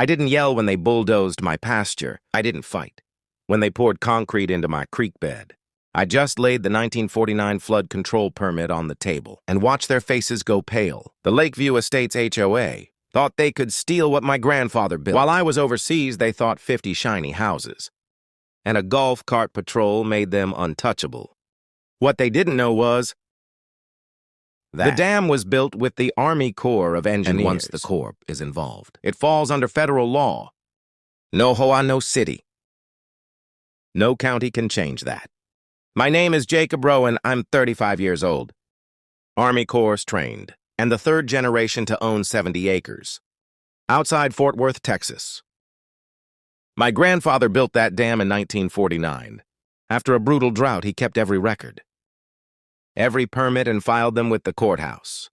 I didn't yell when they bulldozed my pasture. I didn't fight when they poured concrete into my creek bed. I just laid the 1949 flood control permit on the table and watched their faces go pale. The Lakeview Estates HOA thought they could steal what my grandfather built. While I was overseas, they thought 50 shiny houses, and a golf cart patrol made them untouchable. What they didn't know was that the dam was built with the Army Corps of Engineers. And once the Corps is involved, it falls under federal law. No HOA, no city. No county can change that. My name is Jacob Rowan. I'm 35 years old. Army Corps trained, and the third generation to own 70 acres. Outside Fort Worth, Texas. My grandfather built that dam in 1949. After a brutal drought, he kept every record, every permit, and filed them with the courthouse.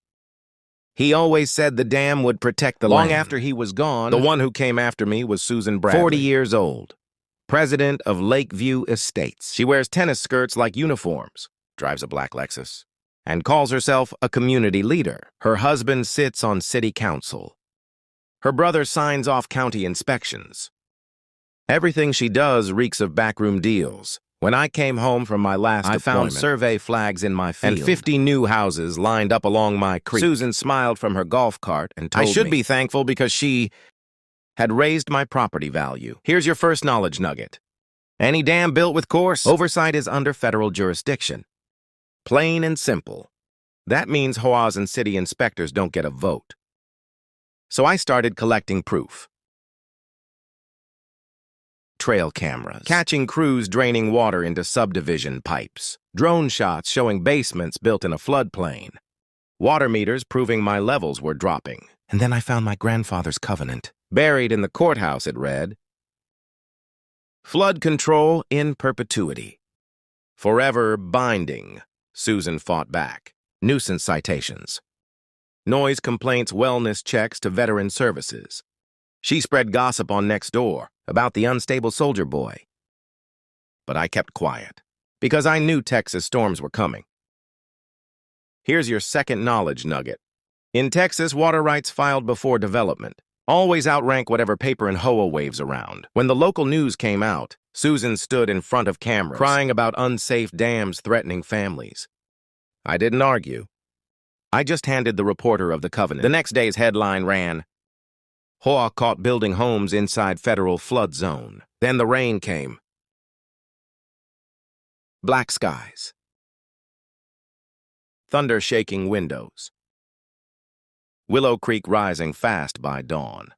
He always said the dam would protect the land. Long after he was gone, the one who came after me was Susan Bradley, 40 years old, president of Lakeview Estates. She wears tennis skirts like uniforms, drives a black Lexus, and calls herself a community leader. Her husband sits on city council. Her brother signs off county inspections. Everything she does reeks of backroom deals. When I came home from my last deployment, I found survey flags in my field and 50 new houses lined up along my creek. Susan smiled from her golf cart and told me I should be thankful because she had raised my property value. Here's your first knowledge nugget. Any dam built with course oversight is under federal jurisdiction. Plain and simple. That means HOAs and city inspectors don't get a vote. So I started collecting proof. Trail cameras, catching crews draining water into subdivision pipes, drone shots showing basements built in a floodplain, water meters proving my levels were dropping. And then I found my grandfather's covenant. Buried in the courthouse, it read, "Flood control in perpetuity. Forever binding." Susan fought back. Nuisance citations, noise complaints, wellness checks to veteran services. She spread gossip on Nextdoor about the unstable soldier boy. But I kept quiet, because I knew Texas storms were coming. Here's your second knowledge nugget. In Texas, water rights filed before development always outrank whatever paper and HOA waves around. When the local news came out, Susan stood in front of cameras, crying about unsafe dams threatening families. I didn't argue. I just handed the reporter of the covenant. The next day's headline ran, "HOA caught building homes inside federal flood zone." Then the rain came. Black skies. Thunder shaking windows. Willow Creek rising fast by dawn.